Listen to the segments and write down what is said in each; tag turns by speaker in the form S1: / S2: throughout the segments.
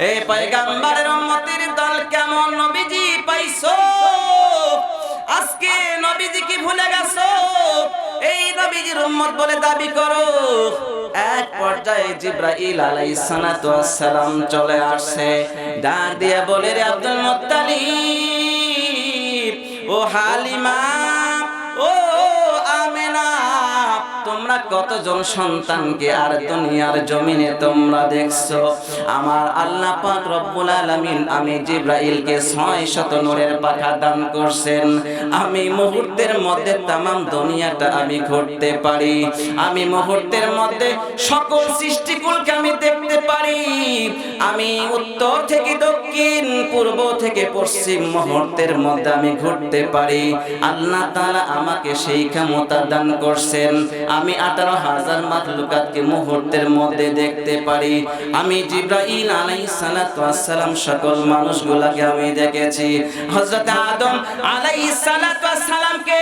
S1: এই পয়গম্বরের উম্মতের দল কেমন নবীজি পাইছো? আজকে নবীজি কি ভুলে গেছো? এই নবীজির উম্মত বলে দাবি করো। এক পর্যায়ে জিবরাইল আলাইহিস সালাতু ওয়াস সালাম চলে আসে, ডাক দিয়ে বলে, রে আব্দুল মুত্তালিব, ও হালিমা, ও আমেনা, তোমরা কতজন সন্তানকে আর দুনিয়ার জমিনে তোমরা দেখছো? আমার আল্লাহ পাক রব্বুল আলামিন আমি জিবরাইলকে 600 নূরের পাখা দান করছেন। আমি মুহূর্তের মধ্যে তামাম দুনিয়াটা আমি ঘুরতে পারি। আমি মুহূর্তের মধ্যে সকল সৃষ্টিকুলকে আমি দেখতে পারি। আমি উত্তর থেকে দক্ষিণ, পূর্ব থেকে পশ্চিম মুহূর্তের মধ্যে আমি ঘুরতে পারি। আল্লাহ তাআলা আমাকে সেই ক্ষমতা দান করছেন। আমি 18,000 মাখলুকাতকে মুহূর্তের মধ্যে দেখতে পারি। আমি জিবরাইল আলাইহিস সালাতু ওয়াস সালাম সকল মানুষগুলোকে আমি দেখেছি। হযরত আদম আলাইহিস সালাতু ওয়াস সালামকে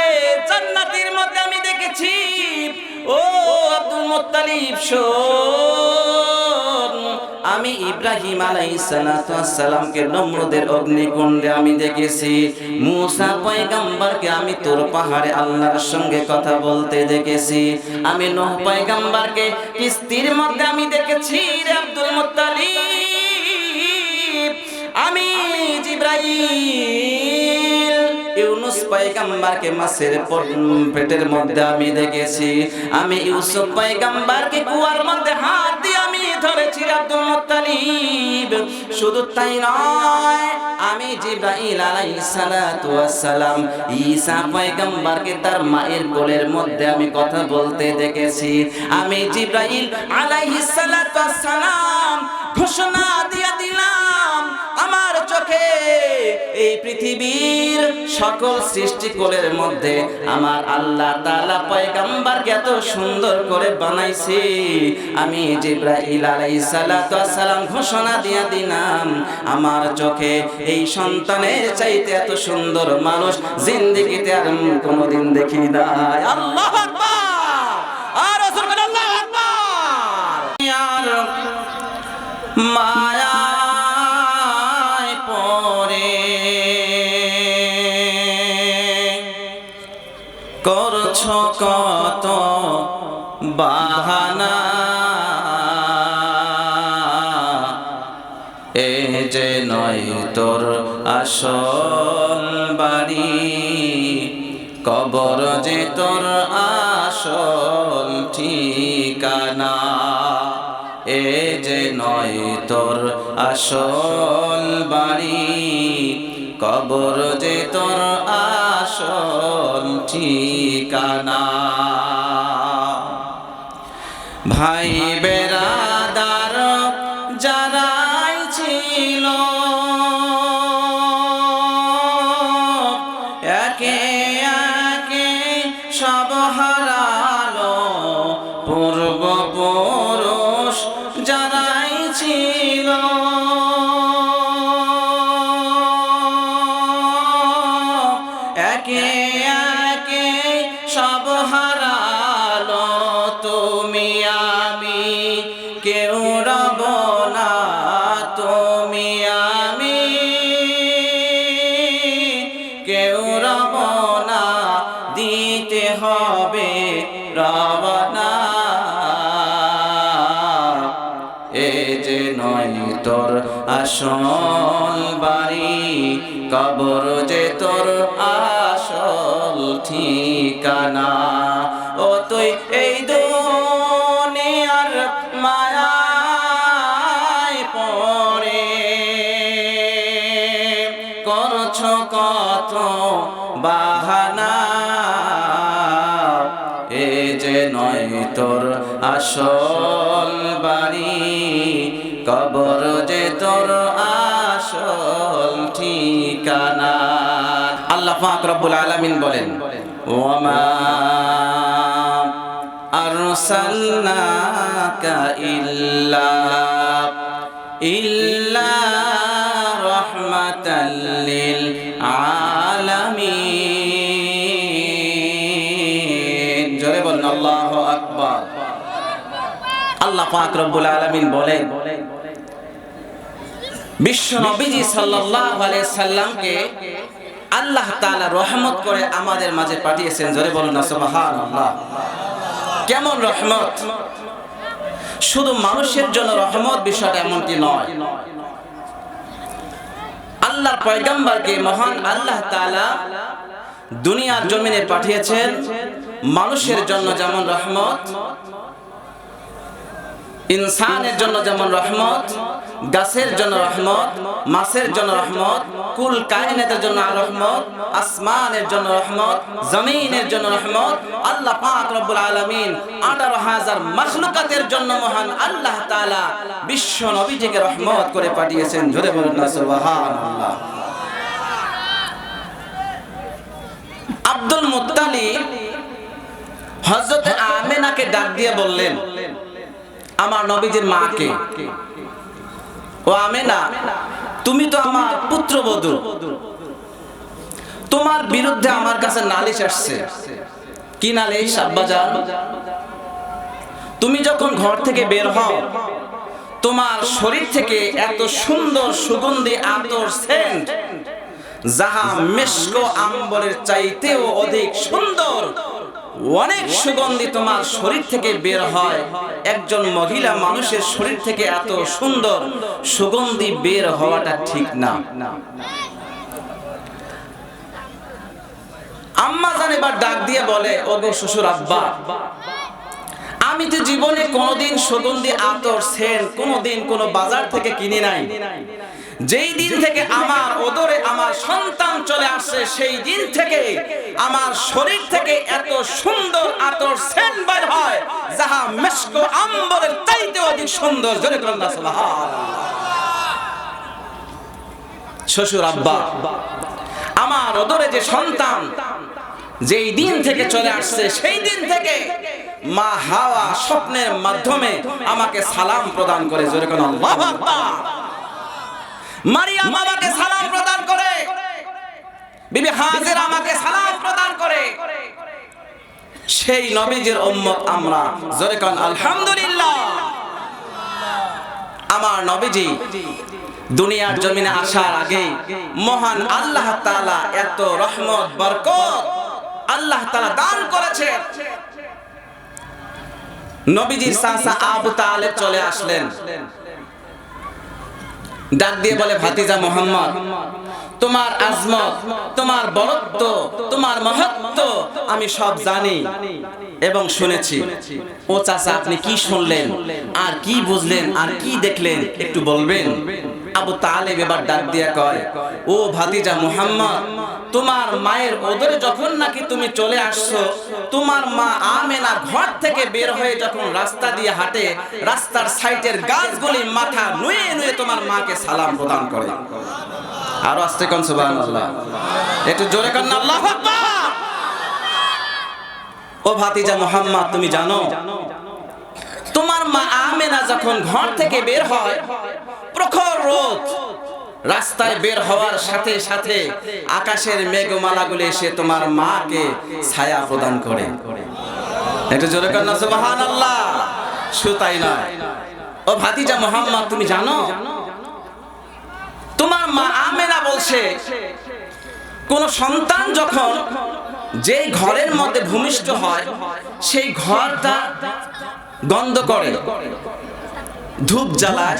S1: জান্নাতের মধ্যে আমি দেখেছি। ও আব্দুল মুত্তালিব শোন, আমি ইব্রাহিম আলাইহিস সালাতু ওয়াস সালামকে নমরুদের অগ্নিকুণ্ডে আমি দেখেছি। মূসা পয়গম্বরকে আমি তুর পাহাড়ে আল্লাহর সঙ্গে কথা বলতে দেখেছি। আমি নূহ পয়গম্বরকে কিস্তির মধ্যে আমি দেখেছি। রে আব্দুল মুত্তালিব, আমি জিবরাইল ইউনুস পয়গম্বরকে মাছের পেটের মধ্যে আমি দেখেছি। আমি ইউসুফ পয়গম্বরকে কুয়ার মধ্যে হাত দিয়ে আমি ধরেছি। আব্দুল মুত্তালিব, শুধু তাই নয়, আমি জিবরাইল আলাইহিস সালাতু ওয়াস সালাম ঈসা পয়গম্বরকে তার মায়ের কোলের মধ্যে আমি কথা বলতে দেখেছি। আমি জিবরাইল আলাইহিস সালাতু ওয়াস সালাম ঘোষণা দিয়ে দিলাম, আমার চোখে এই পৃথিবীর সকল সৃষ্টিকুলের মধ্যে আমার আল্লাহ তাআলা পয়গম্বরকে এত সুন্দর করে বানাইছে। আমি জিবরাইল আলাইহিস সালাতু ওয়াস সালাম ঘোষণা দিয়ে দিলাম, আমার চোখে এই সন্তানের চাইতে এত সুন্দর মানুষ জিন্দেগিতে আর কোনোদিন দেখি নাই। আল্লাহু আকবার, আর রাসূল আল্লাহু আকবার। ইয়ার মায়ায় পড়ে করছো কত বাহানা, এ যে নয় তোর আসল বাড়ি, কবর যে তোর আসল ঠিকানা। এ যে নয় তোর আসল বাড়ি, কবর যে তোর আসল ঠিকানা। ভাই বেরাদার যারাই ছিল, একে একে সব হারালো। পূর্বপুরুষ যারাই ছিল, একে একে সব হারালো। তুমি আমি কেউ রব না, তুমি আমি কেউ রব না, দিতে হবে রওনা। এ যে নয় তোর আসল বাড়ি, কবর যে তোর আসল ঠিকানা। ও তুই এই দুনিয়ার মায়ায় পড়ে করছো কত বাহানা, এ যে নয় তোর আসল বাড়ি, কবর যে তোর আসল ঠিকানা। আল্লাহ পাক রব্বুল আলামিন বলেন, ওয়ামা আরসালনাকা ইল্লা রাহমাতাল লিল আলামিন। জোরে বলুন আল্লাহু আকবার। আল্লাহ পাক রব্বুল আলামিন বলেন, বিশ্ব নবীজি সাল্লাল্লাহু আলাইহি সাল্লামকে আল্লাহ তাআলা রহমত করে আমাদের মাঝে পাঠিয়েছেন। জোরে বলুন না সুবহানাল্লাহ। কেমন রহমত! শুধু মানুষের জন্য রহমত বিষয়টা এমনটি নয়। আল্লাহর পয়গম্বরকে মহান আল্লাহ তাআলা দুনিয়ার জমিনে পাঠিয়েছেন মানুষের জন্য যেমন রহমত, ইনসানের জন্য যেমন রহমত, গাছের জন্য রহমত, মাছের জন্য রহমত, কুল কায়নাতের জন্য রহমত, আসমানের জন্য রহমত, জমিনের জন্য রহমত। আল্লাহ পাক রব্বুল আলামিন 18,000 মাখলুকাতের জন্য মহান আল্লাহ তাআলা বিশ্ব নবীজিকে রহমত করে পাঠিয়েছেন। জোরে বলুন না সুবহানাল্লাহ। আব্দুল মুত্তালিব হযরত আমিনাকে ডাক দিয়ে বললেন, আমার নবীজির মাকে, ও আমিনা, তুমি তো আমার পুত্রবধূ, তোমার বিরুদ্ধে আমার কাছে নালিশ আসছে। কি নালিশ আব্বাজান? তুমি যখন ঘর থেকে বের হও, তোমার শরীর থেকে এত সুন্দর সুগন্ধি আতর সেন্ট, যাহা মেশক আম্বরের চাইতেও অধিক সুন্দর, অনেক সুগন্ধি তোমার শরীর থেকে বের হয়। একজন মহিলা মানুষের শরীর থেকে এত সুন্দর সুগন্ধি বের হওয়াটা ঠিক না। আম্মা জান এবার ডাক দিয়ে বলে, ওগো শ্বশুর আব্বা, আমি তো জীবনে কোনোদিন সুগন্ধি আতর সেন্ট কোনোদিন কোনো বাজার থেকে কিনি নাই। যেই দিন থেকে আমার ওদরে আমার সন্তান চলে আসছে, সেই দিন থেকে আমার শরীর থেকে এত সুন্দর আতর সেন্ট বের হয়, যাহা মেশক আম্বরের চাইতে অধিক সুন্দর। জোরে বলুন না সুবহানাল্লাহ। শ্বশুর আব্বা, আমার ওদরে যে সন্তান যেই দিন থেকে চলে আসছে, সেই দিন থেকে মা হাওয়া স্বপ্নের মাধ্যমে আমাকে সালাম প্রদান করে। জোরে বলুন আল্লাহু আকবার। মারিয়াম আমাকে সালাম প্রদান করে, বিবি হাজেরা আমাকে সালাম প্রদান করে। সেই নবীজির উম্মত আমরা। জোরে কোন আলহামদুলিল্লাহ। আমার নবীজি দুনিয়ার জমিনে আসার আগে মহান আল্লাহ তাআলা এত রহমত বরকত আল্লাহ তাআলা দান করেছেন। নবীজির চাচা আবু তালেব চলে আসলেন, ডাক দিয়ে বলে, ভাতিজা মুহাম্মদ, তোমার আজমত, তোমার বরত্ব, তোমার মহত্ব আমি সব জানি এবং শুনেছি। ও চাচা, আপনি কি শুনলেন আর কি বুঝলেন আর কি দেখলেন একটু বলবেন? আবু তালেব এবার ডাক দিয়ে কয়, ও ভাতিজা মুহাম্মদ, তোমার মায়ের ওদরে যখন নাকি তুমি চলে আসছো, তোমার মা আমেনা ঘর থেকে বের হয়ে যখন রাস্তা দিয়ে হাঁটে, রাস্তার সাইডের গাছগুলি মাথা নুয়ে নুয়ে তোমার মাকে সালাম প্রদান করে। আরো আস্তে কোন সুবহানাল্লাহ, একটু জোরে কোন আল্লাহু আকবার। ও ভাতিজা মুহাম্মদ, তুমি জানো তোমার মা আমেনা যখন ঘর থেকে বের হয়, প্রখর রোদ, রাস্তায় বের হওয়ার সাথে সাথে আকাশের মেঘমালাগুলি এসে তোমার মাকে ছায়া প্রদান করে। একটু জোরে কোন সুবহানাল্লাহ। শুধু তাই নয়, ও ভাতিজা মুহাম্মদ, তুমি জানো তোমার মা আমেনা বলছে, কোন সন্তান যখন যেই ঘরের মধ্যে ভূমিষ্ঠ হয়, সেই ঘরটা গন্ধ করে, ধূপ জ্বালায়,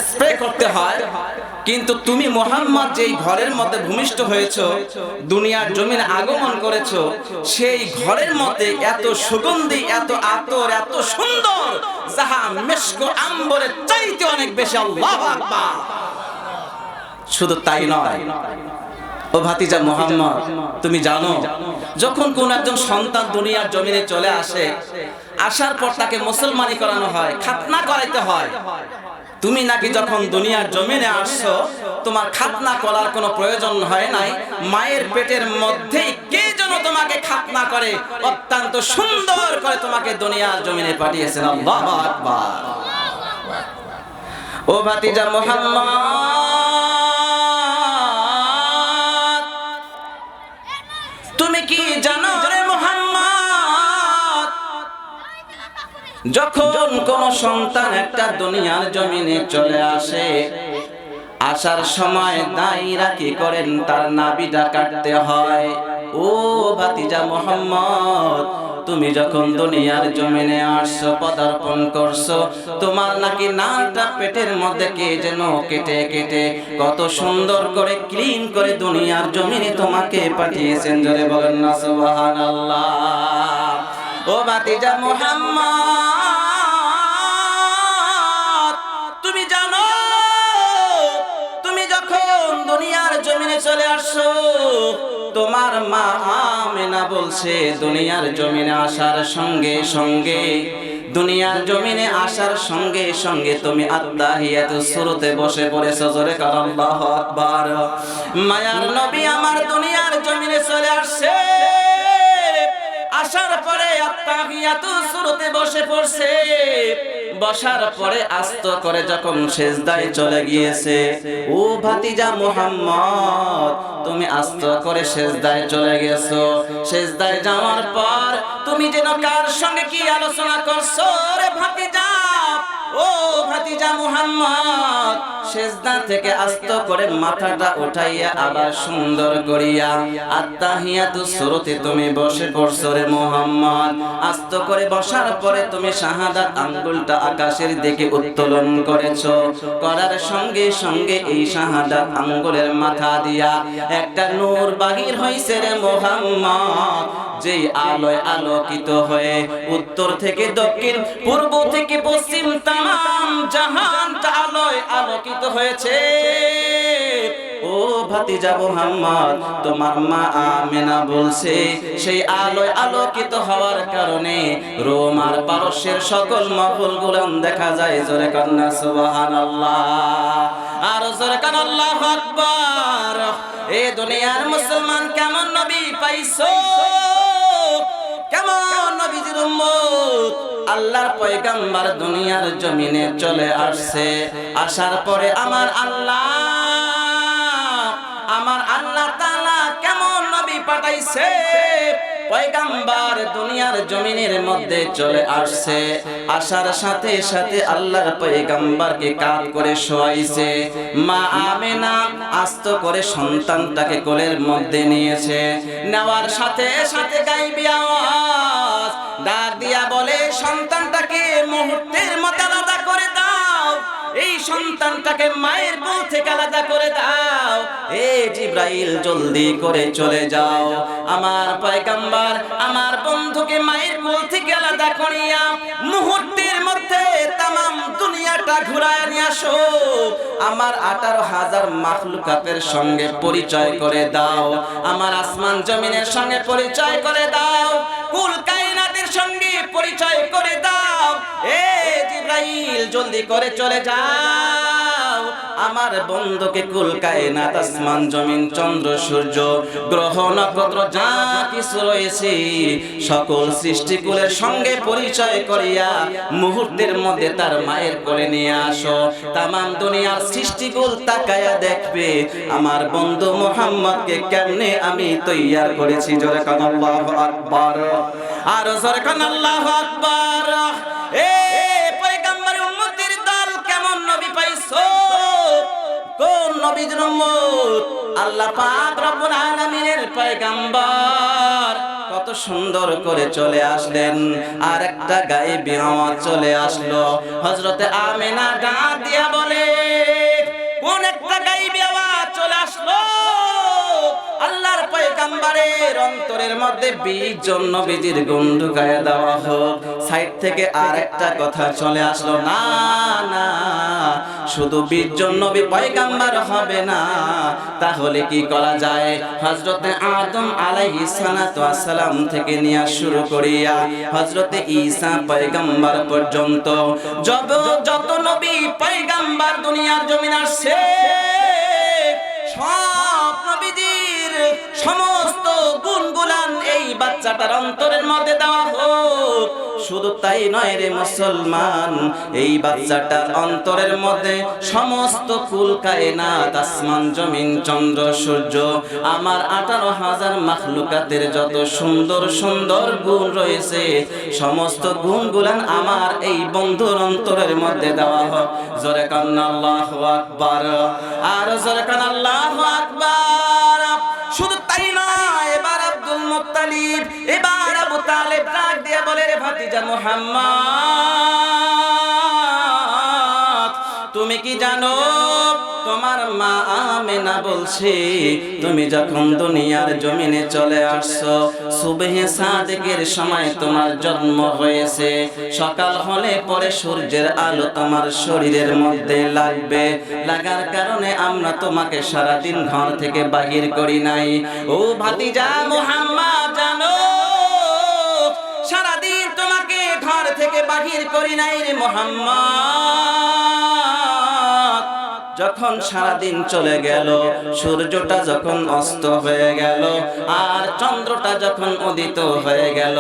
S1: স্প্রে করতে হয়। কিন্তু তুমি মুহাম্মদ যেই ঘরের মধ্যে ভূমিষ্ঠ হয়েছো, দুনিয়ার জমিনে আগমন করেছো, সেই ঘরের মধ্যে এত সুগন্ধি, এত আতর, এত সুন্দর, যাহা মেশক আম্বরের চাইতে অনেক বেশি। আল্লাহু আকবার। শুধু তাই নয়, ও ভাতিজা মুহাম্মদ, তুমি জানো যখন কোন একজন সন্তান দুনিয়ার জমিনে চলে আসে, আসার পর তাকে মুসলমানি করানো হয়, খাতনা করাইতে হয়। তুমি নাকি যখন দুনিয়ার জমিনে আসছো, তোমার খাতনা করার কোনো প্রয়োজন হয় নাই। মায়ের পেটের মধ্যেই কে যেন তোমাকে খাতনা করে অত্যন্ত সুন্দর করে তোমাকে দুনিয়ার জমিনে পাঠিয়েছেন। আল্লাহু আকবার। ও ভাতিজা মুহাম্মদ, তুমি কি জানো রে মুহাম্মদ, যখন কোন সন্তান একটা দুনিয়ার জমিনে চলে আসে, আসার সময় দাইরা কি করেন, তার নাভিটা কাটতে হয়। ও ভাতিজা মুহাম্মদ, তুমি যখন দুনিয়ার জমিনে আসছো, পদার্পণ করছো, তোমার নাকি নাকটা পেটের মধ্যে কে যেন কেটে কেটে কত সুন্দর করে ক্লিন করে দুনিয়ার জমিনে তোমাকে পাঠিয়েছেন। জোরে বলেন না সুবহানাল্লাহ। ও ভাতিজা মুহাম্মদ, তুমি জানো তুমি যখন দুনিয়ার জমিনে চলে আসছো, তোমার মা আমেনা বলছে দুনিয়ার জমিনে আসার সঙ্গে সঙ্গে, দুনিয়ার জমিনে আসার সঙ্গে সঙ্গে তুমি আত্তাহিয়াতুস সুরতে বসে পড়েছো। জোরে কার আল্লাহু আকবার। মায়ার নবী আমার দুনিয়ার জমিনে চলে আসছে, আসার পরে আত্তাহিয়াতুস সুরতে বসে পড়ছে। বসার পরে আস্ত করে যখন সেজদায় চলে গিয়েছে, ও ভাতিজা মুহাম্মদ, তুমি আস্ত করে সেজদায় চলে গেছো। সেজদায় যাওয়ার পর তুমি যেন কার সঙ্গে কি আলোচনা করছো রে ভাতিজা, ও ভাতিজা মুহাম্মদ, সেজদা থেকে আস্ত করে মাথাটা উঠাইয়া আবার সুন্দর করিয়া আত্তাহিয়াতুস সুরতে তুমি বসে পড়ছো রে মুহাম্মদ। আস্ত করে বসার পরে তুমি শাহাদাত আঙ্গুলটা আকাশের দিকে উত্তোলন করেছো। করার সঙ্গে সঙ্গে এই শাহাদাত আঙ্গুলের মাথা দিয়া একটা নূর বাহির হইছে রে মুহাম্মদ, যেই আলোয় আলোকিত হয়ে উত্তর থেকে দক্ষিণ, পূর্ব থেকে পশ্চিম তাম জাহানটা আলোয় আলোকিত হয়েছে। ও ভাতিজা মুহাম্মদ, তোমার মা আমেনা বলছে সেই আলোয় আলোকিত হওয়ার কারণে রোম আর পারস্যের সকল মহলগুলান দেখা যায়। জোরে কান্না সুবহানাল্লাহ, আর জোরে কান্না আল্লাহু আকবার। এ দুনিয়ার মুসলমান কেমন নবী পাইছো, কেমন নবীজির উম্মত। আল্লাহর পয়গম্বর দুনিয়ার জমিনে চলে আসছে, আসার পরে আমার আল্লাহ তাআলা কেমন নবী পাঠাইছে। পয়গম্বর দুনিয়ার জমিনের মধ্যে চলে আসছে, আসার সাথে সাথে আল্লাহর পয়গম্বরকে কাঁধ করে শোয়াইছে। মা আমেনা আস্ত করে সন্তানটাকে কোলের মধ্যে নিয়েছে। নেওয়ার সাথে সাথে গাইবি আওয়াজ ডাক দিয়া বলে, সন্তানটাকে মুহূর্তের মধ্যে আলাদা করে দাও, এই সন্তানটাকে মায়ের বুক থেকে আলাদা করে দাও। এ জিব্রাইল জলদি করে চলে যাও, আমার পয়গম্বর আমার বন্ধুকে মায়ের বুক থেকে আলাদা করিয়া মুহূর্তের মধ্যে তামাম দুনিয়াটা ঘুরায় নিয়ে আসো। আমার 18,000 মাখলুকাতের সঙ্গে পরিচয় করে দাও, আমার আসমান জমিনের সঙ্গে পরিচয় করে দাও, কুল কায়নাতের সঙ্গে পরিচয় করে দাও। এ জিব্রাইল জলদি করে চলে যাও, আমার বন্ধুকে কুল কায়নাত আসমান জমিন চন্দ্র সূর্য গ্রহ নক্ষত্র যা কিছু রয়েছে সকল সৃষ্টিকুলের সঙ্গে পরিচয় করিয়া মুহূর্তের মধ্যে তার মায়ের কোলে নিয়ে আসো। তামাম দুনিয়ার সৃষ্টিকুল তাকায়া দেখবে আমার বন্ধু মুহাম্মদকে কেমনে আমি তৈয়ার করেছি। জোরে কান আল্লাহু আকবার, আর জোরে কান আল্লাহু আকবার। এ পয়গম্বরের উম্মতের দল কেমন নবী পাইছো, কোন নবীর উম্মত। আল্লাহ পাক রব্বুল আলামিনের পয়গম্বর কত সুন্দর করে চলে আসলেন, আর একটা গায়েবী আওয়াজ চলে আসলো। হযরতে আমেনা ডাক দিয়া বলে, কোন একটা গায়েবী আওয়াজ চলে আসলো। আল্লাহর পয়গম্বরের অন্তরের মধ্যে 20 জন নবীজির গুণ ঢুকায়া দেওয়া হোক। সাইড থেকে আরেকটা কথা চলে আসলো, না না, শুধু 20 জন নবী পয়গম্বর হবে না, তাহলে কি করা যায়? হযরতে আদম আলাইহিস সালাতু ওয়াস সালাম থেকে নিয়ে শুরু করিয়া হযরতে ঈসা পয়গম্বর পর্যন্ত যত নবী পয়গম্বর দুনিয়ার জমিনে আসছে, সব নবীদের সমস্ত গুণগুলান এই বাচ্চাটার অন্তরের মধ্যে দেওয়া হোক। শুধু তাই নয় রে মুসলমান, এই বাচ্চাটার অন্তরের মধ্যে সমস্ত কুল কায়নাত, আসমান জমিন চন্দ্র সূর্য, আমার 18,000 মাখলুকাতের যত সুন্দর সুন্দর গুণ রয়েছে, সমস্ত গুণগুলান আমার এই বন্ধুর অন্তরের মধ্যে দেওয়া হোক। জোরে কান আল্লাহু আকবার, আর জোরে কান আল্লাহু আকবার। শুধু তাই নয়, এবার আব্দুল মুত্তালিব, এবার আবু তালেব ডাক দিয়ে বলে, রে ভাতিজা মুহাম্মদ, তুমি কি জানো তোমার মা আমেনা বলছে তুমি যখন দুনিয়ার জমিনে চলে আসছো, সুবহে সাদেকের সময় তোমার জন্ম হয়েছে, সকাল হলে পরে সূর্যের আলো তোমার শরীরের মধ্যে লাগবে, লাগার কারণে আমরা তোমাকে সারাদিন ঘর থেকে বাহির করি নাই। ও ভাতিজা মুহাম্মদ, জানো সারাদিন তোমাকে ঘর থেকে বাহির করি নাই রে মুহাম্মদ। যখন সারাদিন চলে গেল, সূর্যটা যখন অস্ত হয়ে গেল, আর চন্দ্রটা যখন উদিত হয়ে গেল,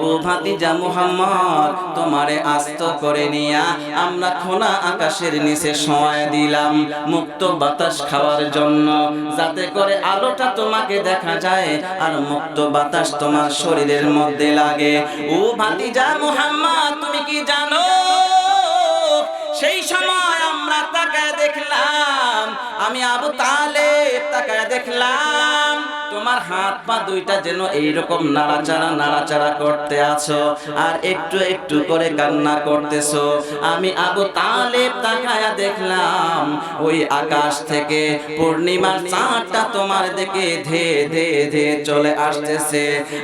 S1: ও ভাতিজা মুহাম্মদ, তোমারে আস্ত করে নিয়া আমরা খোলা আকাশের নিচে শোয়া দিলাম মুক্ত বাতাস খাওয়ার জন্য, যাতে করে আলোটা তোমাকে দেখা যায় আর মুক্ত বাতাস তোমার শরীরের মধ্যে লাগে। ও ভাতিজা মুহাম্মদ, তুমি কি জানো সেই সময় আমরা তাকায় দেখলাম, আমি আবু তালেব তাকায় দেখলাম তোমার হাত পা দুইটা যেন এইরকম নাড়াচাড়া নাড়াচাড়া করতে আছো আর একটু একটু করে কান্না করতেছো। আমি আবু তালেব তাকায় দেখলাম ওই আকাশ থেকে পূর্ণিমার চাঁদটা তোমার দিকে ধে ধে ধে চলে আসতেছে।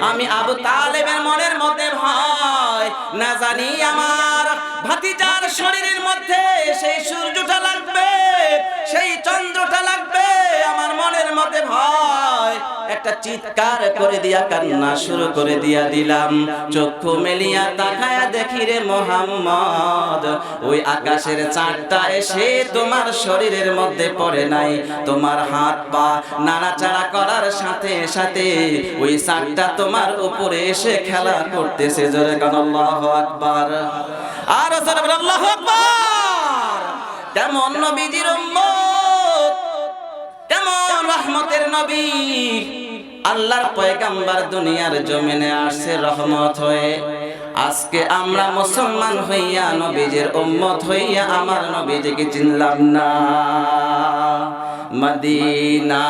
S1: আমি আবু তালেবের মনের মধ্যে ভয়, না জানি আমার ভাতিজার শরীরের মধ্যে সেই সূর্যটা লাগবে, সেই চন্দ্রটা লাগবে। আমার মনের মধ্যে ভয়, একটা চিৎকার করে দিয়া কান্না শুরু করে দিলাম। চক্ষু মেলিয়া তাকায়া দেখি রে মুহাম্মদ, ওই আকাশের চাঁদটা এসে তোমার শরীরের মধ্যে পড়ে নাই, তোমার হাত পা নাড়াচাড়া করার সাথে সাথে ওই চাঁদটা তোমার উপরে এসে খেলা করতেছে। জোরে কান আল্লাহু আকবার, আর জোরে বল আল্লাহু আকবার। কেমন নবীজির উম্মত, কেমন রহমতের নবী, আল্লাহর পয়গম্বর দুনিয়ার জমিনে আসছে রহমত হয়ে। আজকে আমরা মুসলমান হইয়া নবীজির উম্মত হইয়া আমার নবীজিকে চিনলাম না। মদিনা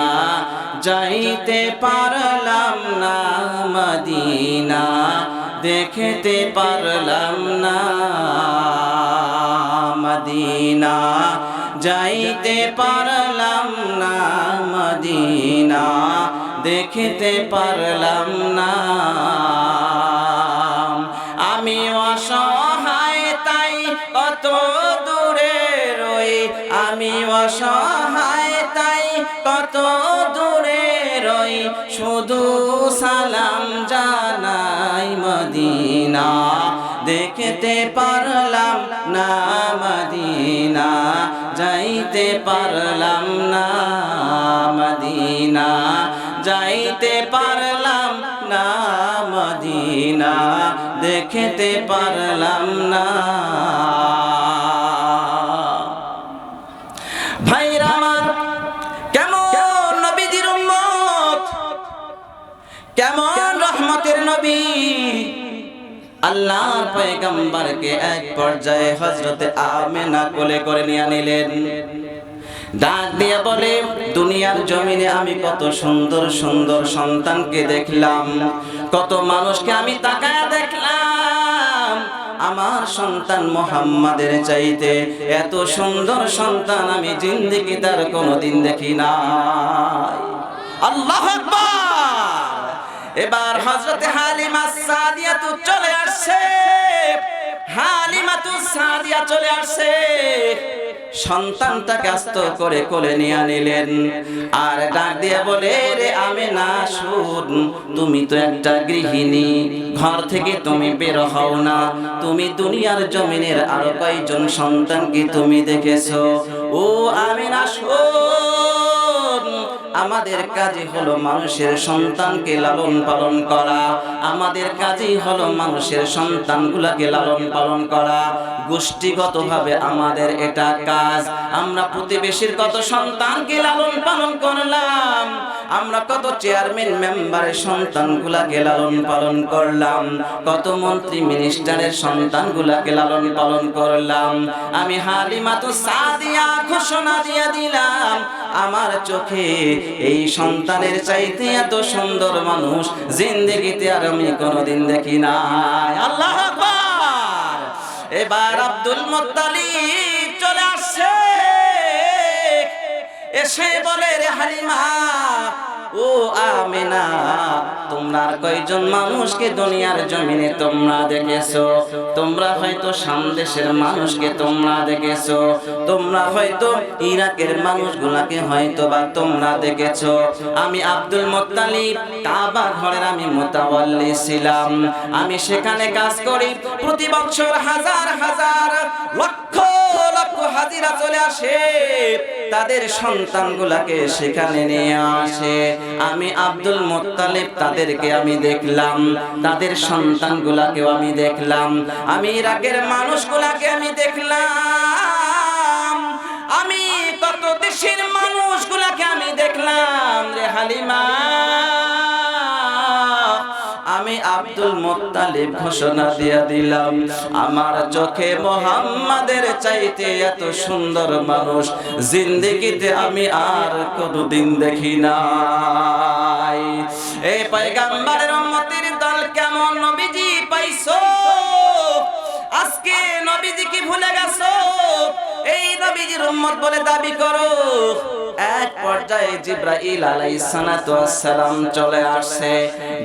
S1: যাইতে পারলাম না, মদিনা দেখতে পারলাম না, মদিনা যাইতে পারলাম না, মদিনা দেখতে পারলাম না। আমি অসহায় তাই কত দূরে রই, আমি অসহায় তাই কত দূরে রই, শুধু সালাম জানাই, মদিনা দেখতে পারলাম না, মদিনা যাইতে পারলাম না, মদিনা যাইতে পারলাম না, মদিনা দেখতে পারলাম না। ভাইরা আমার, কেমন নবীজির উম্মত, কেমন রহমতের নবী। আল্লাহর পয়গম্বরকে এক পর্যায়ে হযরতে আমেনা কোলে করে নিয়ে নিলেন। ডাক দিয়ে বলে, দুনিয়ার জমিনে আমি কত সুন্দর সুন্দর সন্তানকে দেখলাম, কত মানুষকে আমি তাকায়া দেখলাম, আমার সন্তান মুহাম্মাদের চাইতে এত সুন্দর সন্তান আমি জিন্দেগি তার কোনোদিন দেখি নাই। আল্লাহু আকবার। এবার হযরতে হালিমা সাদিয়া তো চলে আসছে, হালিমাতু সাদিয়া চলে আসছে, সন্তানটাকে আস্ত করে কোলে নিয়ে নিলেন আর ডাক দিয়ে বলে, রে আমেনা শুন, তুমি তো একটা গৃহিণী, ঘর থেকে তুমি বের হও না, তুমি দুনিয়ার জমিনের আরো কয়জন সন্তানকে তুমি দেখেছো? ও আমেনা শুন, আমাদের কাজই হলো মানুষের সন্তানকে লালন পালন করা, আমাদের কাজই হলো মানুষের সন্তানগুলোকে লালন পালন করা। গোষ্ঠীগতভাবে আমাদের এটা কাজ। আমরা প্রতিবেশীর কত সন্তানকে লালন পালন করলাম, আমরা কত চেয়ারম্যান মেম্বারের সন্তানগুলাকে লালন পালন করলাম, কত মন্ত্রী মিনিস্টারের সন্তানগুলাকে লালন পালন করলাম। আমি হালিমাতু সাদিয়া ঘোষণা দিয়ে দিলাম, আমার চোখে এই সন্তানের চাইতে এত সুন্দর মানুষ জিন্দেগিতে আর আমি কোনোদিন দেখি নাই। আল্লাহু আকবার। এবার আব্দুল মুত্তালিব চলে আসছে, এসে বলে রে হালিমা, ও আমেনা, তোমরা আর কয়জন মানুষকে দুনিয়ার জমিনে তোমরা দেখেছো? তোমরা হয়তো শাম দেশের মানুষকে তোমরা দেখেছো, তোমরা হয়তো ইরাকের মানুষগুলাকে হয়তো বা তোমরা দেখেছো। আমি আব্দুল মুত্তালিব কাবা ঘরের আমি মুতাওয়াল্লি ছিলাম, আমি সেখানে কাজ করি। প্রতি বছর হাজার হাজার লক্ষ লক্ষ হাজিরা চলে আসে, তাদের সন্তানগুলাকে সেখানে নিয়ে আসে। আমি আব্দুল মুত্তালিব তাদেরকে আমি দেখলাম, তাদের সন্তানগুলাকেও আমি দেখলাম, আমি ইরাকের মানুষগুলাকে আমি দেখলাম, আমি কত দেশের মানুষগুলাকে আমি দেখলাম রে হালিমা। আমি আব্দুল মুত্তালিব ঘোষণা দিয়ে দিলাম, আমার চোখে মুহাম্মাদের চাইতে এত সুন্দর মানুষ জিন্দেগিতে আমি আর কোনোদিন দেখি নাই। এই পয়গম্বরের উম্মতের দল কেমন নবীজি পাইছো? আজকে নবীজি কি ভুলে গেছো? এই নবীজির উম্মত বলে দাবি করো। এক পর্যায়ে জিবরাইল আলাইহিস সালাতু ওয়াস সালাম চলে আসছে,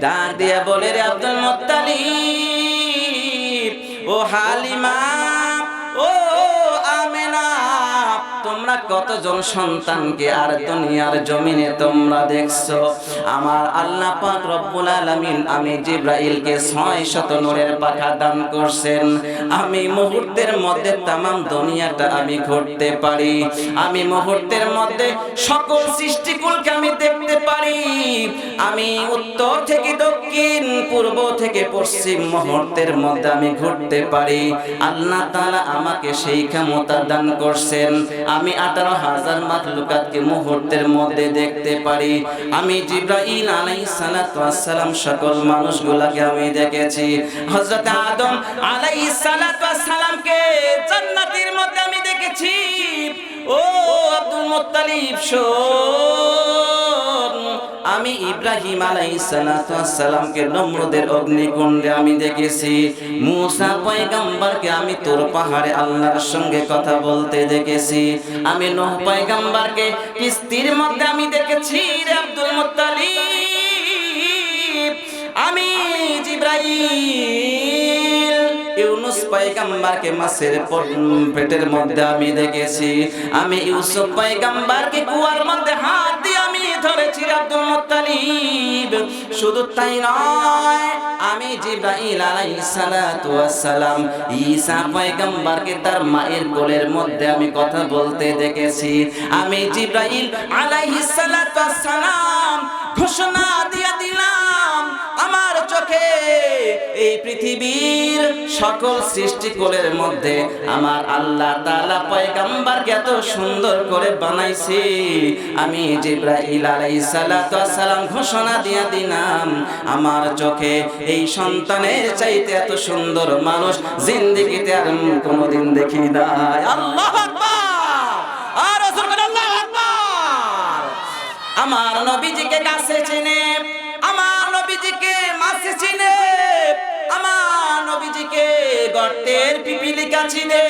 S1: ডাক দিয়ে বলে রে আব্দুল মুত্তালিব, ও হালিমা, ও আমেনা, তোমরা কতজন সন্তানকে আর দুনিয়ার জমিনে তোমরা দেখছো? আমার আল্লাহ পাক রব্বুল আলামিন আমি জিবরাইলকে 600 নূরের পাখা দান করছেন। আমি মুহূর্তের মধ্যে তামাম দুনিয়াটা আমি ঘুরতে পারি, আমি মুহূর্তের মধ্যে সকল সৃষ্টিকুলকে আমি দেখতে পারি, আমি উত্তর থেকে দক্ষিণ, পূর্ব থেকে পশ্চিম মুহূর্তের মধ্যে আমি ঘুরতে পারি। আল্লাহ তাআলা আমাকে সেই ক্ষমতা দান করছেন। আমি 18,000 মাখলুকাতকে মুহূর্তের মধ্যে দেখতে পারি। আমি জিবরাইল আলাইহিস সালাতু ওয়াস সালাম সকল মানুষগুলোকে আমি দেখেছি। হযরত আদম আলাইহিস সালাতু ওয়াস সালামকে জান্নাতের মধ্যে আমি দেখেছি। ও আব্দুল মুত্তালিব শোন, আমি ইব্রাহিম আলাইহিস সালাতু ওয়াস সালামকে নমরুদের অগ্নিকুণ্ডে আমি দেখেছি। মুসা পয়গম্বরকে আমি তুর পাহাড়ে আল্লাহর সঙ্গে কথা বলতে দেখেছি। আমি নূহ পয়গম্বরকে কিস্তির মধ্যে আমি দেখেছি রে আব্দুল মুত্তালিব। আমি জিবরাইল ইউনুস পয়গম্বরকে মাছের পেটের মধ্যে আমি দেখেছি। আমি ইউসুফ পয়গম্বরকে কুয়ার মধ্যে হাত দিয়ে আমি ধরেছি আব্দুল মুত্তালিব। শুধু তাই নয়, আমি জিবরাইল আলাইহিস সালাতু ওয়াস সালাম ঈসা পয়গম্বরকে তার মায়ের কোলের মধ্যে আমি কথা বলতে দেখেছি। আমি জিবরাইল আলাইহিস সালাতু ওয়াস সালাম ঘোষণা দিয়ে দিলাম, আমার চোখে এই পৃথিবীর সকল সৃষ্টিকুলের মধ্যে আমার আল্লাহ তাআলা পয়গম্বরকে এত সুন্দর করে বানাইছে। আমি জিবরাইল আলাইহিস সালাতু ওয়াস সালাম ঘোষণা দিয়ে দিলাম, আমার চোখে এই সন্তানের চাইতে এত সুন্দর মানুষ জিন্দেগিতে আর কোনোদিন দেখি নাই। আল্লাহু আকবার, আর রাসূল আল্লাহু আকবার। আমার নবীজিকে কাছে চিনে, আমার নবীজিকে মাঝে চিনে, আমার নবীজিকে গর্তের পিপিলিকা চিনে।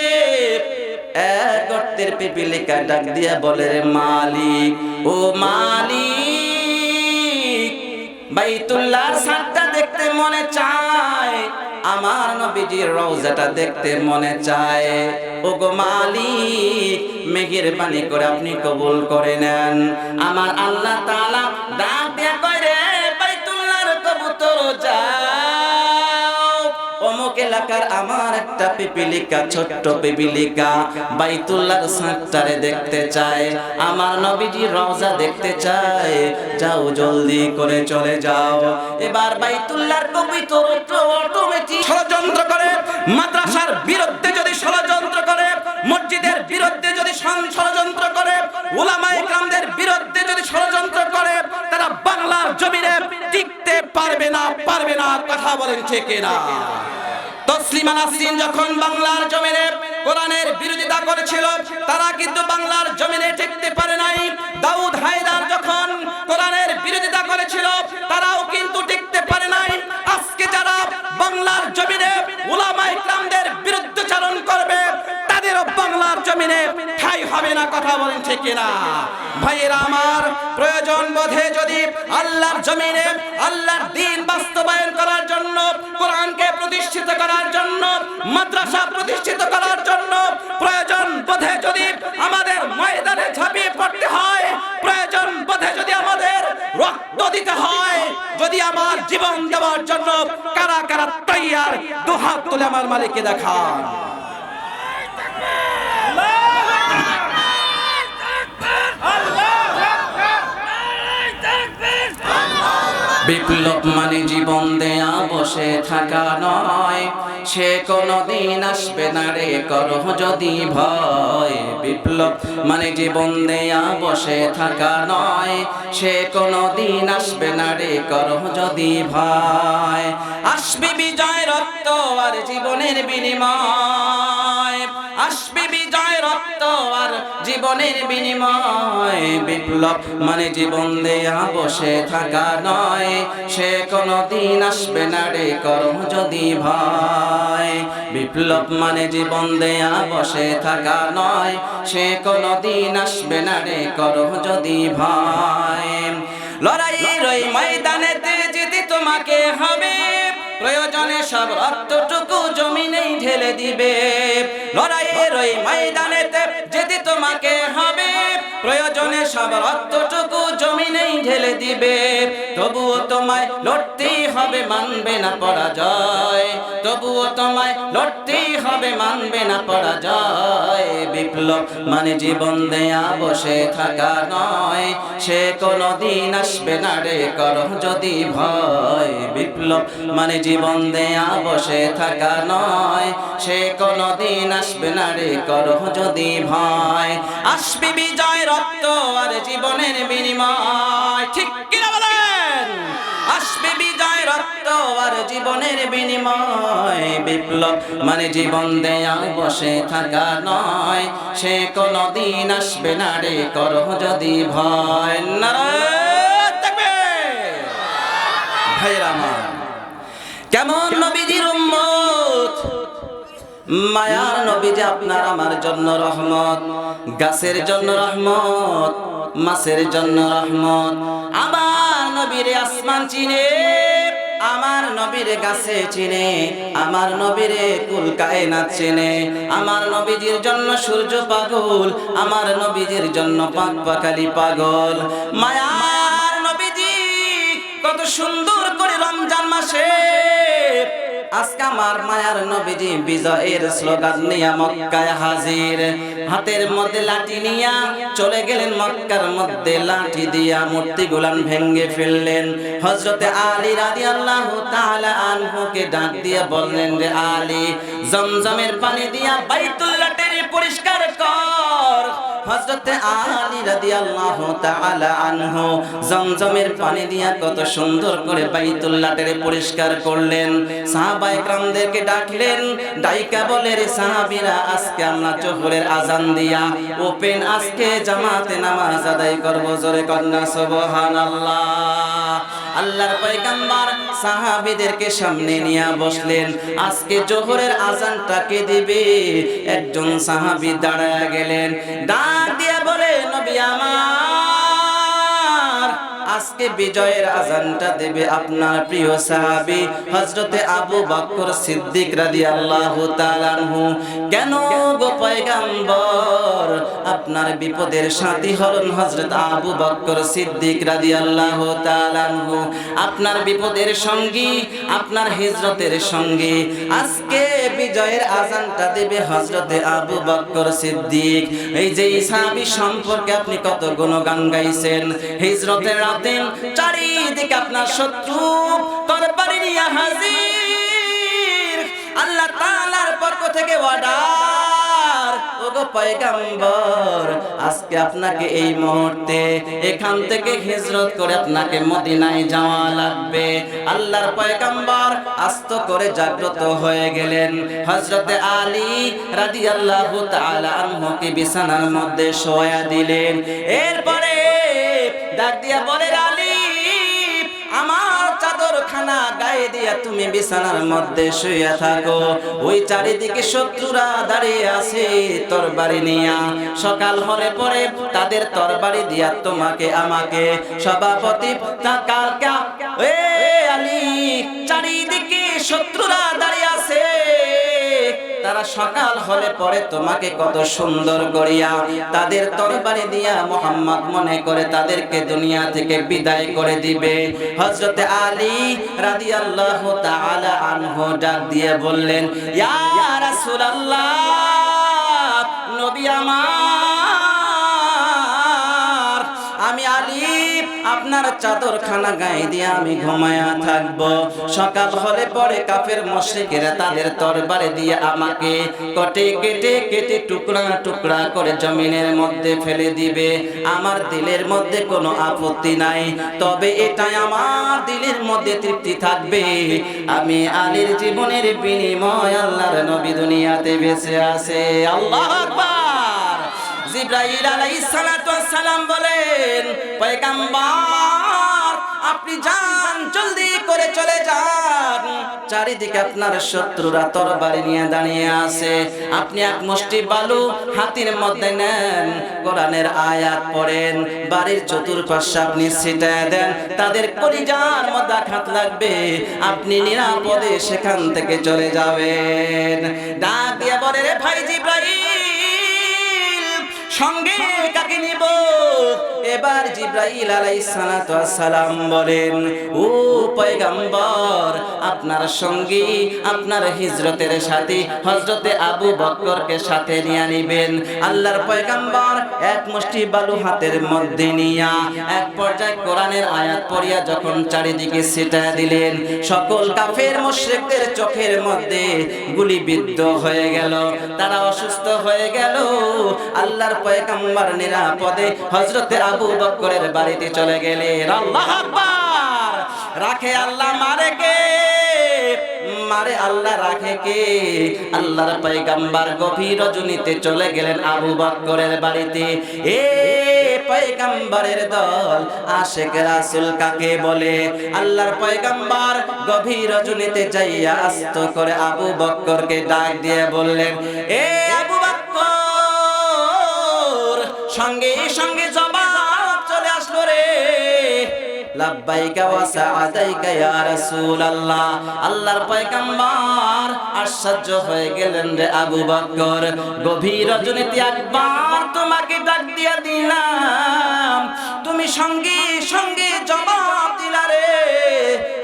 S1: এক গর্তের পিপিলিকা ডাক দিয়া বলে রে মালিক, ও মালিক, বাইতুল্লাহর ছাদটা দেখতে মনে চায়, আমার নবীজির রওজাটা দেখতে মনে চায়। ও গো মালিক, মেহেরবানি করে আপনি কবুল করে নেন। আমার আল্লাহ তাআলা ডাক দিয়া কয় রে বাইতুল্লাহর কবুতর যাও, অমুক এলাকার আমার একটা পিপিলিকা, ছোট্ট পিপিলিকা বাইতুল্লাহর ছাদটারে দেখতে চায়, আমার নবীজির রওজা দেখতে চায়, যাও জলদি করে চলে যাও। এবার বাইতুল্লাহর পবিত্র অটোমেটিক ষড়যন্ত্র করে, মাদ্রাসার বিরুদ্ধে যদি ষড়যন্ত্র করে, মসজিদের বিরুদ্ধে যদি ষড়যন্ত্র করে, উলামায়ে কেরামদের বিরুদ্ধে যদি ষড়যন্ত্র করে, তারা বাংলার জমিনে টিকতে পারবে না। কথা বলেন ঠিক কিনা? তসলিমা নাসরিন যখন বাংলার জমিনে কোরআনের বিরোধিতা করেছিল, তারা কিন্তু বাংলার জমিনে টিকতে পারে নাই। দাউদ হায়দার যখন কোরআনের বিরোধিতা করেছিল, তারাও কিন্তু টিকতে পারে নাই। আজকে যারা বাংলার জমিনে উলামায়ে কেরামদের বিরুদ্ধাচরণ করবে, তাদেরও বাংলার জমিনে ঠাঁই হবে না। কথা বলেন ঠিক কিনা? ভাইয়েরা আমার, প্রয়োজন বোধে যদি আল্লাহর জমিনে আল্লাহর দ্বীন বাস্তবায়ন করার জন্য, কোরআনকে প্রতিষ্ঠিত করার জন্য, মাদ্রাসা প্রতিষ্ঠিত করার জন্য প্রয়োজন বোধে যদি আমাদের ময়দানে ঝাঁপিয়ে পড়তে হয়, প্রয়োজন বোধে যদি আমাদের রক্ত দিতে হয়, যদি আমার জীবন দেওয়ার জন্য কারা কারা তৈয়ার, দুহাত তুলে আমার মালিককে দেখান। বিপ্লব মানে জীবন দেয়া বসে থাকা নয়, সে কোনদিন আসবে না রে করো যদি ভয়। বিপ্লব মানে জীবন দেয়া বসে থাকা নয়, সে কোনদিন আসবে না রে করো যদি ভয়। আসবে বিজয় রক্ত আর জীবনের বিনিময়, আসবে বিজয় রক্ত আর জীবনের বিনিময়। বিপ্লব মানে জীবন দেয়া বসে থাকা নয়, সে কোনদিন আসবে না রে করো যদি ভয়। বিপ্লব মানে জীবন দেয়া বসে থাকা নয়, সে কোনদিন আসবে না রে করো যদি ভয়। লড়াইয়ের ওই ময়দানেতে যেতে তোমাকে হবে, প্রয়োজনে সব রক্তটুকু জমিনেই ঢেলে দিবে। লড়াইয়ের ওই ময়দানেতে যেতে তোমাকে হবে, প্রয়োজনে সব রক্তটুকু জমিনেই ঢেলে দিবে। তবুও তোমায় লড়তেই হবে, মানবে না পরাজয়। তবুও তোমায় লড়তেই হবে, মানবে না পরাজয়। বিপ্লব মানে জীবন দেয়া বসে থাকা নয়, সে কোনদিন আসবে না রে করো যদি ভয়। বিপ্লব মানে জীবন দেয়া বসে থাকা নয়, সে কোনদিন আসবে না রে করো যদি ভয়। আসবে বিজয় রক্ত আর জীবনের বিনিময়, ঠিক কিনা বলেন? আসবে বিজয় রক্ত আর জীবনের বিনিময়। বিপ্লব মানে জীবন দেয়া বসে থাকা নয়, সে কোনদিন আসবে না রে করো যদি ভয়। নারায়ে তাকবীর। ভাইরা আমার, কেমন নবীজির উম্মত, মায়ার নবীজি আপনার আমার জন্য রহমত, গাছের জন্য রহমত, মাছের জন্য রহমত। আমার নবীরে আসমান চিনে, আমার নবীরে গাছে চিনে, আমার নবীরে কুল কায়নাত চিনে। আমার নবীজির জন্য সূর্য পাগল, আমার নবীজির জন্য পাক পাখালি পাগল। মায়ার নবীজি কত সুন্দর করে রমজান মাসে আজকে আমার মায়ার নবীজি বিজয়ের স্লোগান নিয়ে মক্কায় হাজির। হাতের মধ্যে লাঠি নিয়া চলে গেলেন মক্কার মধ্যে, লাঠি দিয়া মূর্তিগুলান ভেঙে ফেললেন। হযরতে আলী রাদিয়াল্লাহু তাআলা আনহুকে ডাক দিয়ে বললেন, রে আলী, জমজমের পানি দিয়া বাইতুল্লাহকে পরিষ্কার কর। হযরতে আলী রাদিয়াল্লাহু তাআলা আনহু জমজমের পানি দিয়া কত সুন্দর করে বাইতুল্লাহকে পরিষ্কার করলেন। সাহাবায়ে কেরামদেরকে ডাকলেন, ডাইকা বলে, রে সাহাবীরা, আজকে আমরা জোহরের আজান দিয়া ওপেন আজকে জামাতে নামাজ আদায় করব। জোরে কন্যা সুবহানাল্লাহ। আল্লাহর পয়গম্বর সাহাবীদেরকে সামনে নিয়ে বসলেন। আজকে জোহরের আজানটাকে দিবে। একজন সাহাবী দাঁড়ায় গেলেন, ডাক দিয়ে বলে, নবী আমার, আজকে বিজয়ের আজানটা দেবে আপনার প্রিয় সাহাবী হযরতে আবু বকর সিদ্দিক রাদিয়াল্লাহু তাআলা আনহু। কেন গো পয়গম্বর, আপনার বিপদের সাথী হলেন হযরত আবু বকর সিদ্দিক রাদিয়াল্লাহু তাআলা আনহু। আপনার বিপদের সঙ্গী, আপনার হিজরতের সঙ্গী। আজকে বিজয়ের আজানটা দেবে হযরতে আবু বকর সিদ্দিক। এই যে সাহাবী সম্পর্কে আপনি কত গুণগান গাইছেন। হিজরতের রাতে চারিদিকে আপনার শত্রু তরবারি নিয়ে হাজির। আল্লাহ তাআলার পক্ষ থেকে অর্ডার, ওগো পয়গম্বর, আজকে আপনাকে এই মুহূর্তে এখান থেকে হিজরত করে আপনাকে মদিনায় যাওয়া লাগবে। আল্লাহর পয়গম্বর আস্ত করে জাগ্রত হয়ে গেলেন। হযরতে আলী রাদিয়াল্লাহু তাআলা আনহুকে বিছানার মধ্যে শোয়া দিলেন। এরপরে ডাক দিয়া বলেন, আলী, আমার চাদরখানা গায়ে দিয়া তুমি বিছানার মধ্যে শুয়ে থাকো। ওই চারিদিকে শত্রুরা দাঁড়িয়ে আছে তরবারি নিয়া। সকাল হলে পরে তাদের তরবারি দিয়া তোমাকে আমাকে সভাপতি কালকা। এ আলী, চারিদিকে শত্রুরা দাঁড়িয়ে আছে, তারা সকাল হলে পরে তোমাকে কত সুন্দর করিয়া তাদের তরবারি দিয়া মুহাম্মদ মনে করে তাদেরকে দুনিয়া থেকে বিদায় করে দিবে। হযরতে আলী রাদিয়াল্লাহু তাআলা আনহু ডাক দিয়ে বললেন, ইয়া রাসূলুল্লাহ, নবী আমার, আমি আলী আপনার চাদরখানা গায়ে দিয়ে আমি ঘুমায়া থাকবো। সকাল হলে পরে কাফের মুশরিকেরা তাদের তরবারি দিয়ে আমাকে কেটে কেটে কেটে টুকরা টুকরা করে জমিনের মধ্যে ফেলে দিবে। আমার দিলের মধ্যে কোনো আপত্তি নাই, তবে এটাই আমার দিলের মধ্যে তৃপ্তি থাকবে, আমি আলীর জীবনের বিনিময় আল্লাহর নবী দুনিয়াতে বেঁচে আছে। আল্লাহু আকবার। জিবরাইল আলাইহিস সালাতু ওয়াস সালাম বলেন, পয়গম্বর আপনি যান, জলদি করে চলে যান। চারিদিকে আপনার শত্রুরা তরবারি নিয়ে দাঁড়িয়ে আছে। আপনি এক মুষ্টি বালু হাতের মধ্যে নেন, কোরআনের আয়াত পড়েন, বাড়ির চতুর্পাশে আপনি ছিটায় দেন, তাদের কলিজার মধ্যে আঘাত লাগবে, আপনি নিরাপদে সেখান থেকে চলে যাবেন। ডাক দিয়ে বলে, রে ভাই জিবরাইল, সঙ্গে কাকে নিব? এবার জিবরাইল আলাইহিস সালাতু ওয়াস সালাম বলেন, ও পয়গম্বর, আপনার সঙ্গী, আপনার হিজরতের সাথী হযরতে আবু বকরকে সাথে নিয়ে নিবেন। আল্লাহর পয়গম্বর এক মুষ্টি বালু হাতের মধ্যে নিয়া এক পর্যায়ে কোরআনের আয়াত পড়িয়া যখন চারিদিকে ছিটায় দিলেন, সকল কাফের মুশরিকদের চোখের মধ্যে গুলিবিদ্ধ হয়ে গেল, তারা অসুস্থ হয়ে গেল। আল্লাহর পয়গম্বর নিরাপদে হযরতে আবু বকরের বাড়িতে চলে গেলেন। আল্লাহু আকবার। রাখে আল্লাহ, মারে কে? মারে আল্লাহ, রাখে কে? আল্লাহর পয়গম্বর গভীর রজনীতে চলে গেলেন আবু বকরের বাড়িতে। এ পয়গম্বরের দল, আশিক রাসূল কাকে বলে? আল্লাহর পয়গম্বর গভীর রজনীতে যাইয়া আস্ত করে আবু বকরকে ডাক দিয়ে বললেন, এ আবু বকর, সঙ্গে সঙ্গে জবাব চলে আসলো রে, লাব্বাইকা ওয়া সাআদাইকা ইয়া রাসূলুল্লাহ। আল্লাহর পয়গম্বর আশ্চর্য হয়ে গেলেন, রে আবু বকর, গভীর রজনীতে একবার তোমাকে ডাক দিয়া দিলাম, তুমি সঙ্গে সঙ্গে জবাব দিলা রে,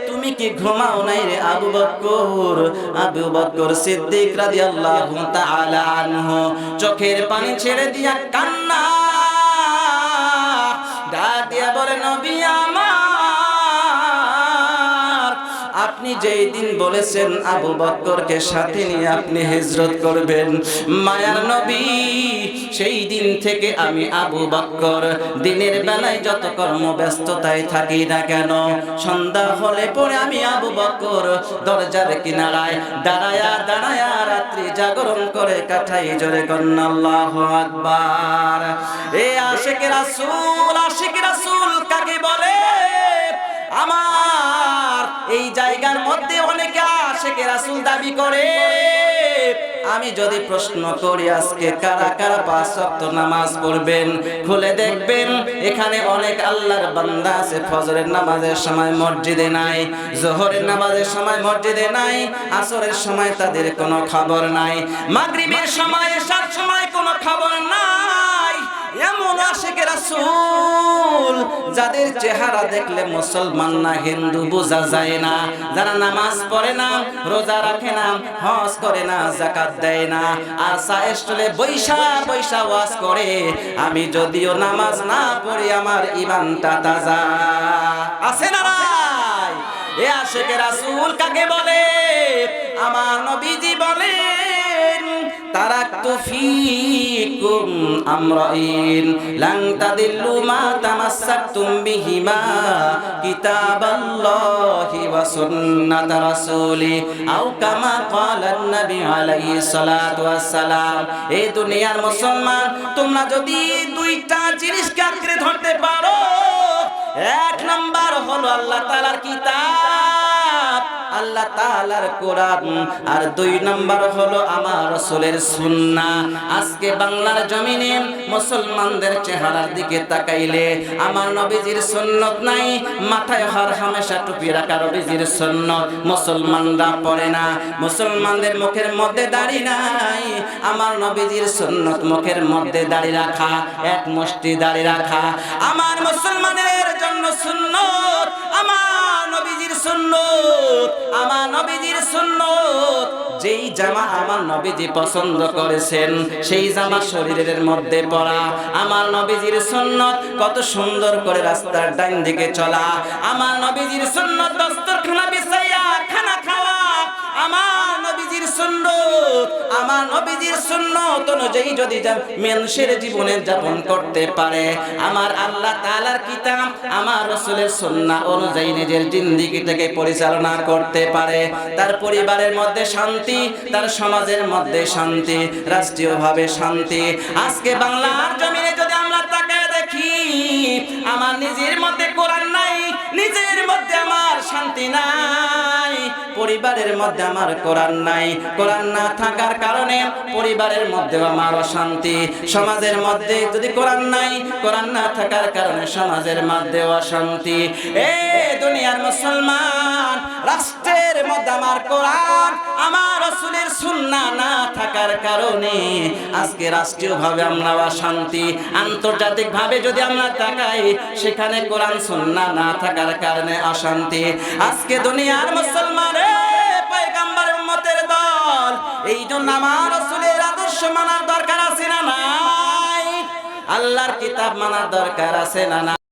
S1: তুমি কি ঘুমাও নাই রে আবু বকর? আবু বকর সিদ্দিক রাদিয়াল্লাহু তাআলা আনহু চোখের পানি ছেড়ে দিয়া কান্না ডাক দিয়া বলে, নবী আমার, আপনি যেই দিন বলেছেন আবু বকরকে সাথে নিয়ে আপনি হিজরত করবেন, মায়ার নবী, সেই দিন থেকে আমি আবু বকর দিনের বেলায় যত কর্মব্যস্ততায় থাকি না কেন, সন্ধ্যা হলে পরে আমি আবু বকর দরজার কিনারায় দাঁড়ায়া দাঁড়ায়া রাত্রি জাগরণ করে কাটাই। জোরে কন্না আল্লাহু আকবার। এ আশিক রাসূল, আশিক রাসূল কাকে বলে? আমার এই জায়গার মধ্যে অনেকে আশিকে রাসূল দাবি করে। আমি যদি প্রশ্ন করি আজকে কারা কারা 5 ওয়াক্ত নামাজ পড়বেন, খুলে দেখবেন এখানে অনেক আল্লাহর বান্দা আছে ফজরের নামাজের সময় মসজিদে নাই, যোহরের নামাজের সময় মসজিদে নাই, আসরের সময় তাদের কোনো খবর নাই, মাগরিবের সময় এশার সময় কোনো খবর নাই। এমন আশিকে রাসূল যাদের চেহারা দেখলে মুসলমান না হিন্দু বোঝা যায় না, যারা নামাজ পড়ে না, রোজা রাখে না, হজ করে না, যাকাত দেয় না, আর সায়েস্টলে বৈশা বৈশা ওয়াজ করে। আমি যদিও নামাজ না পড়ি আমার ঈমানটা তাজা আছে না নাই? এ আশিকে রাসূল কাকে বলে? আমার নবীজি বলেন তারাকতু ফীকুম আমরাইন লান তাদিল্লু মা তামাসসাকতুম বিহিমা কিতাবাল্লাহি ওয়া সুন্নাত রাসূলি আও কামা ক্বালান নবী আলাইহিস সালাতু ওয়াস সালাম। এই দুনিয়ার মুসলমান তোমরা যদি দুইটা জিনিসকে আঁকড়ে ধরতে পারো, এক নাম্বার হলো আল্লাহ তাআলার কিতাব, আল্লাহ তাআলার কোরআন, আর 2 নাম্বার হলো আমার রাসূলের সুন্নাহ। আজকে বাংলার জমিনে মুসলমানদের চেহারার দিকে তাকাইলে আমার নবীজির সুন্নাত নাই, মাথায় হর হামেশা টুপি রাখা নবীজির সুন্নাত মুসলমানরা পড়ে না, মুসলমানদের মুখের মধ্যে দাড়ি নাই, আমার নবীজির সুন্নাত মুখের মধ্যে দাড়ি রাখা, এক মুষ্টি দাড়ি রাখা। আমার মুসলমানের জন্য সুন্নাত আমার নবীজির সুন্নাত, আমার নবীজির সুন্নাত। যেই জামা আমার নবীজি পছন্দ করেছেন সেই জামা শরীরের মধ্যে পরা, আমার নবীজির সুন্নাত। কত সুন্দর করে রাস্তার ডান দিকে চলা, আমার নবীজির সুন্নাত। দস্তরখানা বিছাইয়া খানা খাওয়া, আমার নবীজির সুন্নাত। আমার নবীজির সুন্নাত অনুযায়ী যদি মানুষের জীবনে যাপন করতে পারে, আমার আল্লাহ তাআলার কিতাব আমার রাসূলের সুন্নাহ অনুযায়ী নিজের জিন্দেগিটাকে পরিচালনা করতে পারে, তার পরিবারের মধ্যে শান্তি, তার সমাজের মধ্যে শান্তি, রাষ্ট্রীয়ভাবে শান্তি। আজকে বাংলার জমিনে যদি আমরা তাকায় দেখি, আমার নিজের মধ্যে কোরআন নাই, নিজের মধ্যে আমার শান্তি নাই, পরিবারের মধ্যে আমার কোরআন নাই, কোরআন না থাকার কারণে পরিবারের মধ্যে আমার অশান্তি, সমাজের মধ্যে যদি কোরআন নাই, কোরআন না থাকার কারণে সমাজের মধ্যে অশান্তি। এই দুনিয়ার মুসলমান, রাষ্ট্রের মধ্যে আমার কোরআন আমার রাসূলের সুন্নাহ না থাকার কারণে আজকে রাষ্ট্রীয়ভাবে আমরা অশান্তি, আন্তর্জাতিকভাবে যদি আমরা তাকাই সেখানে কোরআন সুন্নাহ না থাকার কারণে অশান্তি। আজকে দুনিয়ার মুসলমান পয়গম্বরের উম্মতের দল, এই জন্য আমার রাসূলের আদর্শ মানার দরকার আছে না নাই? আল্লাহর কিতাব মানার দরকার আছে না নাই?